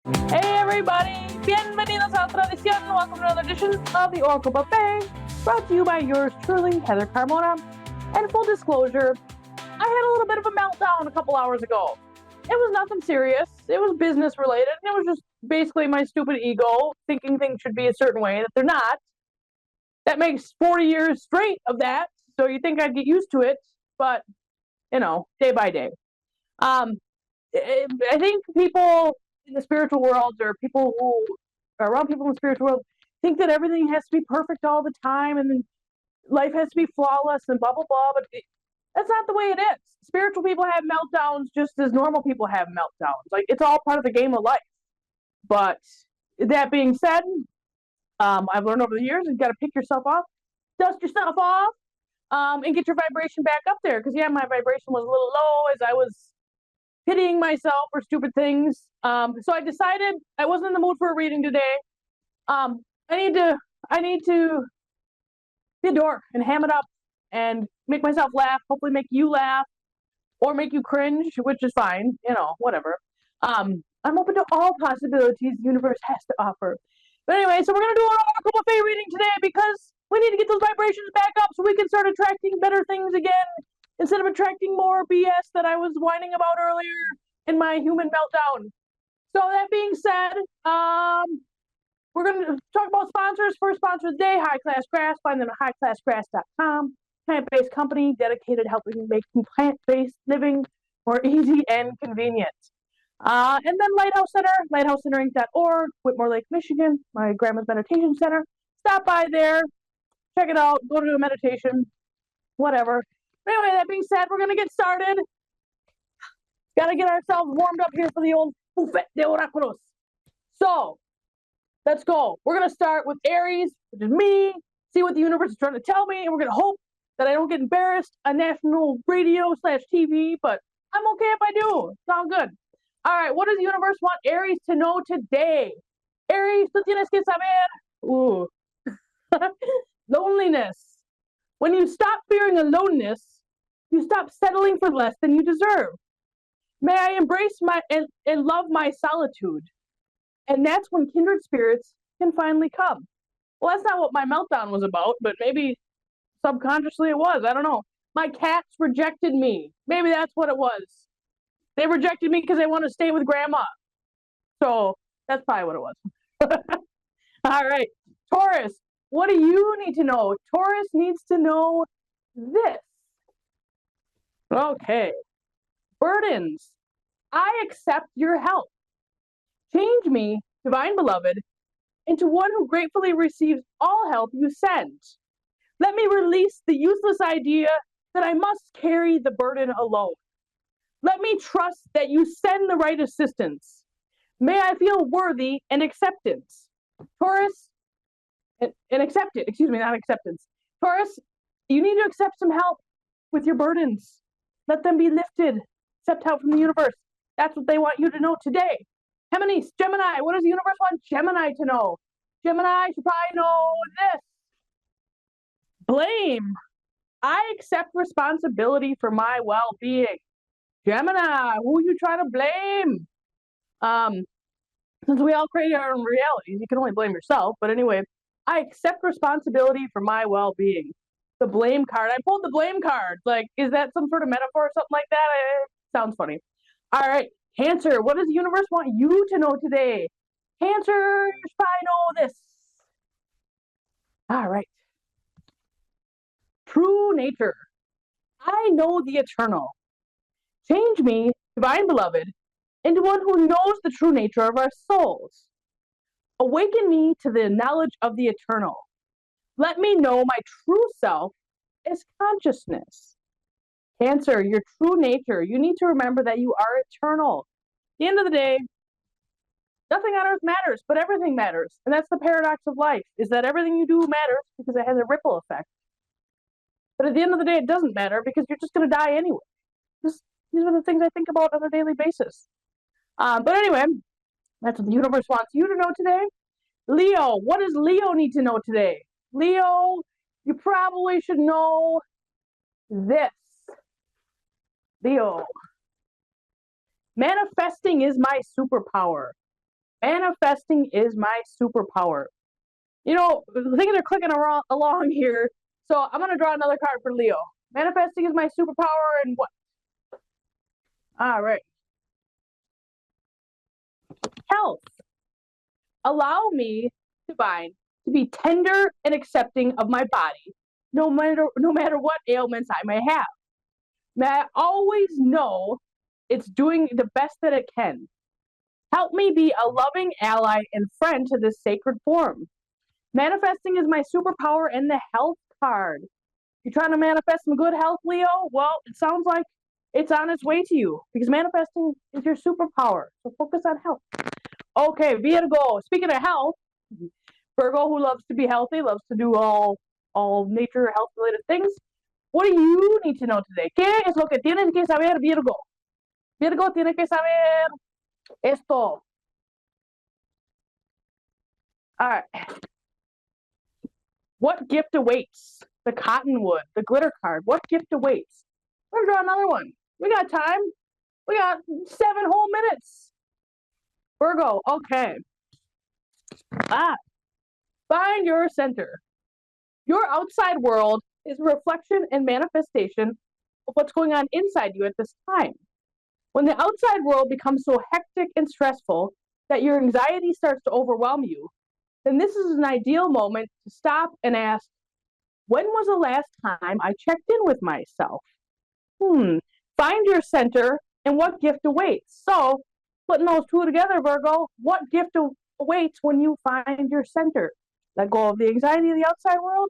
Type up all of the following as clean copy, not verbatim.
Hey everybody, bienvenidos a otra edición. Welcome to another edition of the Oracle Buffet, brought to you by yours truly, Heather Carmona. And full disclosure, I had a little bit of a meltdown a couple hours ago. It was nothing serious. It was business related, and it was just basically my stupid ego thinking things should be a certain way that they're not. That makes 40 years straight of that, so you think I'd get used to it, but, day by day. I think people in the spiritual world, or people who are around people in the spiritual world, think that everything has to be perfect all the time and life has to be flawless and blah blah blah, but that's not the way it is. Spiritual people have meltdowns just as normal people have meltdowns. Like, it's all part of the game of life. But that being said, I've learned over the years, you've got to pick yourself up, dust yourself off, and get your vibration back up there. Because my vibration was a little low as I was pitying myself for stupid things. So I decided I wasn't in the mood for a reading today. I need to be a dork and ham it up and make myself laugh, hopefully make you laugh or make you cringe, which is fine, whatever. I'm open to all possibilities the universe has to offer. But anyway, so we're going to do an Oracle Buffet reading today because we need to get those vibrations back up so we can start attracting better things again instead of attracting more BS that I was whining about earlier in my human meltdown. So that being said, we're going to talk about sponsors. First sponsor of the day, High Class Grass. Find them at highclassgrass.com. Plant-based company dedicated to helping make plant-based living more easy and convenient. And then Lighthouse Center, lighthousecenterinc.org, Whitmore Lake, Michigan, my grandma's meditation center. Stop by there, check it out, go to a meditation, whatever. But anyway, that being said, we're going to get started. Got to get ourselves warmed up here for the old Buffet de Oráculos. So, let's go. We're going to start with Aries, which is me, see what the universe is trying to tell me, and we're going to hope that I don't get embarrassed on national radio/TV, but I'm okay if I do. It's all good. All right, what does the universe want Aries to know today? Aries, tú tienes que saber. Loneliness. When you stop fearing aloneness, you stop settling for less than you deserve. May I embrace and love my solitude. And that's when kindred spirits can finally come. Well, that's not what my meltdown was about, but maybe subconsciously it was. I don't know. My cats rejected me. Maybe that's what it was. They rejected me because they want to stay with grandma. So that's probably what it was. All right. Taurus, what do you need to know? Taurus needs to know this. Okay. Burdens. I accept your help. Change me, divine beloved, into one who gratefully receives all help you send. Let me release the useless idea that I must carry the burden alone. Let me trust that you send the right assistance. May I feel worthy and acceptance. Taurus, and accept it. Excuse me, not acceptance. Taurus, you need to accept some help with your burdens. Let them be lifted. Accept help from the universe. That's what they want you to know today. Gemini, what does the universe want Gemini to know? Gemini should probably know this. Blame. I accept responsibility for my well-being. Gemini, who are you trying to blame? Since we all create our own realities, you can only blame yourself. But anyway, I accept responsibility for my well-being. The blame card. I pulled the blame card. Like, is that some sort of metaphor or something like that? Sounds funny. All right, Cancer, what does the universe want you to know today? Cancer, you should probably know this. All right. True nature. I know the eternal. Change me, divine beloved, into one who knows the true nature of our souls. Awaken me to the knowledge of the eternal. Let me know my true self is consciousness. Cancer, your true nature. You need to remember that you are eternal. At the end of the day, nothing on earth matters, but everything matters. And that's the paradox of life, is that everything you do matters because it has a ripple effect. But at the end of the day, it doesn't matter because you're just going to die anyway. These are the things I think about on a daily basis. But anyway, that's what the universe wants you to know today. Leo, what does Leo need to know today? Leo, you probably should know this. Leo. Manifesting is my superpower. Manifesting is my superpower. You know, I think they're clicking along here. So I'm going to draw another card for Leo. Manifesting is my superpower and what? All right. Health. Allow me, divine, to be tender and accepting of my body, no matter what ailments I may have. May I always know it's doing the best that it can. Help me be a loving ally and friend to this sacred form. Manifesting is my superpower and the health card. You're trying to manifest some good health, Leo? Well, it sounds like it's on its way to you because manifesting is your superpower. So focus on health. Okay, Virgo. Speaking of health, Virgo, who loves to be healthy, loves to do all nature health related things. What do you need to know today? ¿Qué es lo que tienes que saber, Virgo? Virgo tiene que saber esto. All right. What gift awaits? The cottonwood, the glitter card. What gift awaits? We're gonna draw another one. We got time. We got 7 whole minutes. Virgo, okay. Find your center. Your outside world is a reflection and manifestation of what's going on inside you at this time. When the outside world becomes so hectic and stressful that your anxiety starts to overwhelm you, then this is an ideal moment to stop and ask, when was the last time I checked in with myself? Find your center and what gift awaits. So, putting those two together, Virgo, what gift awaits when you find your center? Let go of the anxiety of the outside world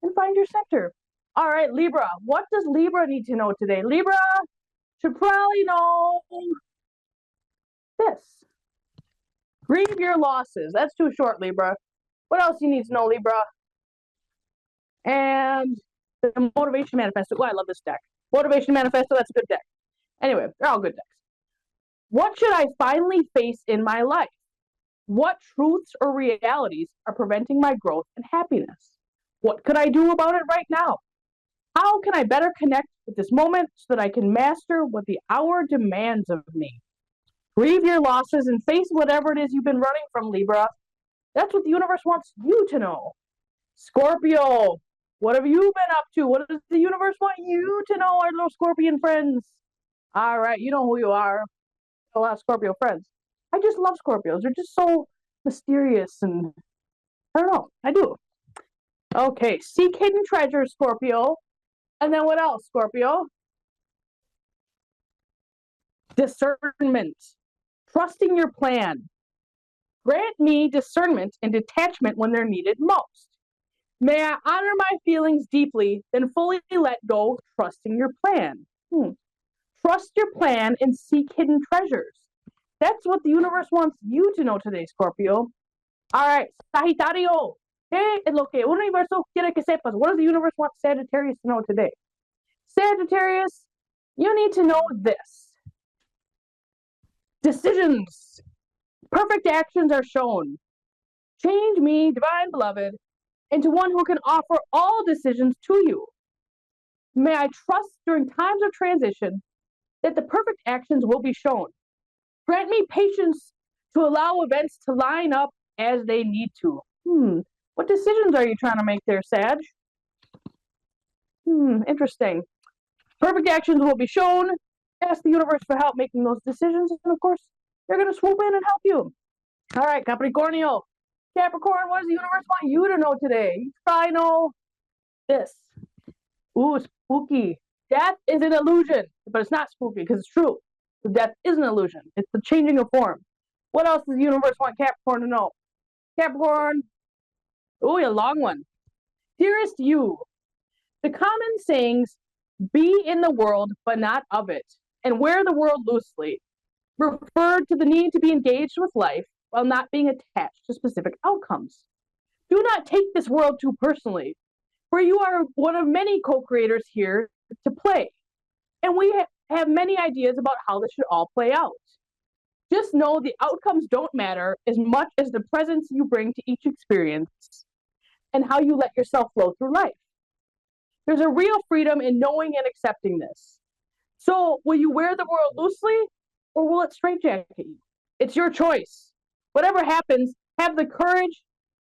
and find your center. All right, Libra. What does Libra need to know today? Libra should probably know this. Grieve your losses. That's too short, Libra. What else do you need to know, Libra? And the Motivation Manifesto. Oh, I love this deck. Motivation Manifesto, that's a good deck. Anyway, they're all good decks. What should I finally face in my life? What truths or realities are preventing my growth and happiness? What could I do about it right now? How can I better connect with this moment so that I can master what the hour demands of me? Grieve your losses and face whatever it is you've been running from, Libra. That's what the universe wants you to know. Scorpio, what have you been up to? What does the universe want you to know, our little Scorpion friends? All right, you know who you are. A lot of Scorpio friends. I just love Scorpios. They're just so mysterious and I don't know. I do. Okay, seek hidden treasures, Scorpio. And then what else, Scorpio? Discernment. Trusting your plan. Grant me discernment and detachment when they're needed most. May I honor my feelings deeply, then fully let go, trusting your plan. Trust your plan and seek hidden treasures. That's what the universe wants you to know today, Scorpio. All right, Sagitario. ¿Qué es lo que un universo quiere que sepas? What does the universe want Sagittarius to know today? Sagittarius, you need to know this. Decisions. Perfect actions are shown. Change me, divine beloved, into one who can offer all decisions to you. May I trust during times of transition that the perfect actions will be shown. Grant me patience to allow events to line up as they need to. What decisions are you trying to make there, Sag? Interesting. Perfect actions will be shown. Ask the universe for help making those decisions, and of course, they're going to swoop in and help you. All right, Capricornio. Capricorn, what does the universe want you to know today? You probably know this. Ooh, spooky. Death is an illusion, but it's not spooky because it's true. So death is an illusion. It's the changing of form. What else does the universe want Capricorn to know? Capricorn. Ooh, a long one. Dearest you, the common sayings, be in the world, but not of it, and wear the world loosely, refer to the need to be engaged with life while not being attached to specific outcomes. Do not take this world too personally, for you are one of many co-creators here to play, and we have many ideas about how this should all play out. Just know the outcomes don't matter as much as the presence you bring to each experience and how you let yourself flow through life. There's a real freedom in knowing and accepting this. So will you wear the world loosely or will it straitjacket you? It's your choice. whatever happens, have the courage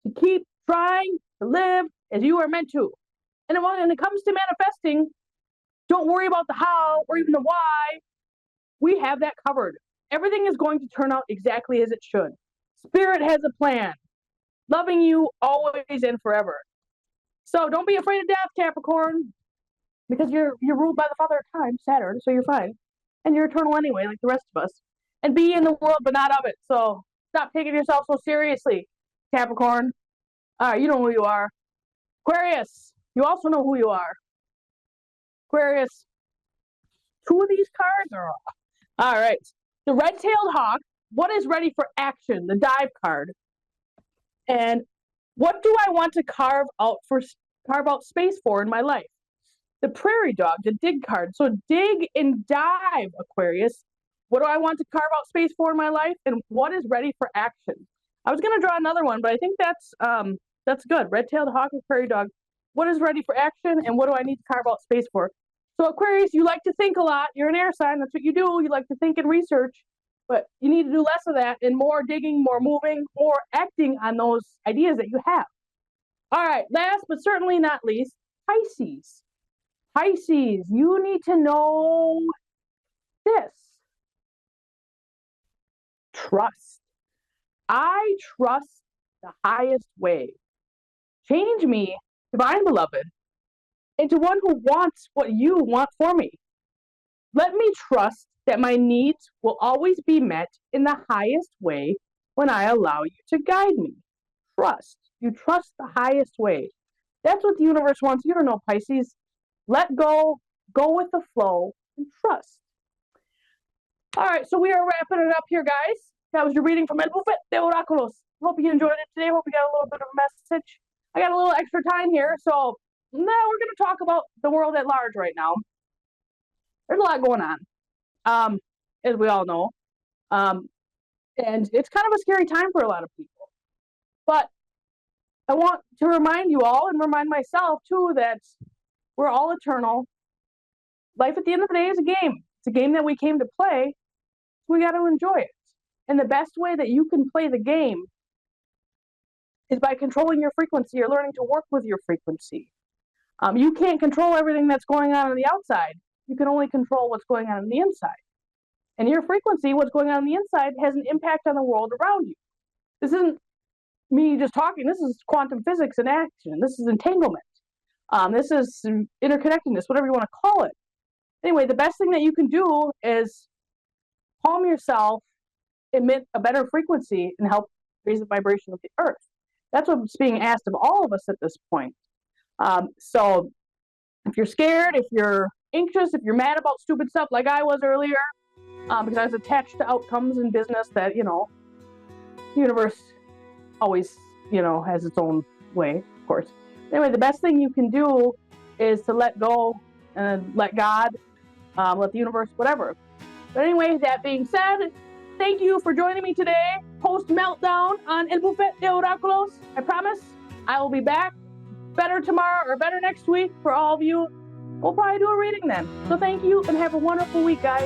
to keep trying to live as you are meant to. And when it comes to manifesting, don't worry about the how or even the why. We have that covered. Everything is going to turn out exactly as it should. Spirit has a plan, loving you always and forever. So don't be afraid of death, Capricorn, because you're ruled by the father of time, Saturn, so you're fine. And you're eternal anyway, like the rest of us. And be in the world, but not of it. So stop taking yourself so seriously, Capricorn. All right, you know who you are. Aquarius, you also know who you are. Aquarius, 2 of these cards are off. All right. The red-tailed hawk, what is ready for action? The dive card. And what do I want to carve out space for in my life? The prairie dog, the dig card. So dig and dive, Aquarius. What do I want to carve out space for in my life? And what is ready for action? I was going to draw another one, but I think that's good. Red-tailed hawk and prairie dog. What is ready for action, and what do I need to carve out space for? So Aquarius, you like to think a lot. You're an air sign. That's what you do. You like to think and research, but you need to do less of that and more digging, more moving, more acting on those ideas that you have. All right, last but certainly not least, Pisces. Pisces, you need to know this. Trust. I trust the highest way. Change me, divine beloved, into one who wants what you want for me. Let me trust that my needs will always be met in the highest way when I allow you to guide me. Trust. You trust the highest way. That's what the universe wants you to know, Pisces. Let go, go with the flow, and trust. All right, so we are wrapping it up here, guys. That was your reading from El Buffet de Oráculos. Hope you enjoyed it today. Hope you got a little bit of a message. I got a little extra time here, so now we're going to talk about the world at large right now. There's a lot going on, as we all know. And it's kind of a scary time for a lot of people. But I want to remind you all and remind myself, too, that we're all eternal. Life at the end of the day is a game. It's a game that we came to play. So we got to enjoy it. And the best way that you can play the game is by controlling your frequency or learning to work with your frequency. You can't control everything that's going on the outside. You can only control what's going on the inside. And your frequency, what's going on the inside, has an impact on the world around you. This isn't me just talking. This is quantum physics in action. This is entanglement. This is interconnectedness, whatever you want to call it. Anyway, the best thing that you can do is calm yourself, emit a better frequency, and help raise the vibration of the earth. That's what's being asked of all of us at this point. So if you're scared, if you're anxious, if you're mad about stupid stuff like I was earlier, because I was attached to outcomes in business that, the universe always, has its own way, of course. Anyway, the best thing you can do is to let go and let God, let the universe, whatever. But anyway, that being said, thank you for joining me today, post-meltdown on El Buffet de Oráculos. I promise I will be back better tomorrow or better next week for all of you. We'll probably do a reading then. So thank you and have a wonderful week, guys.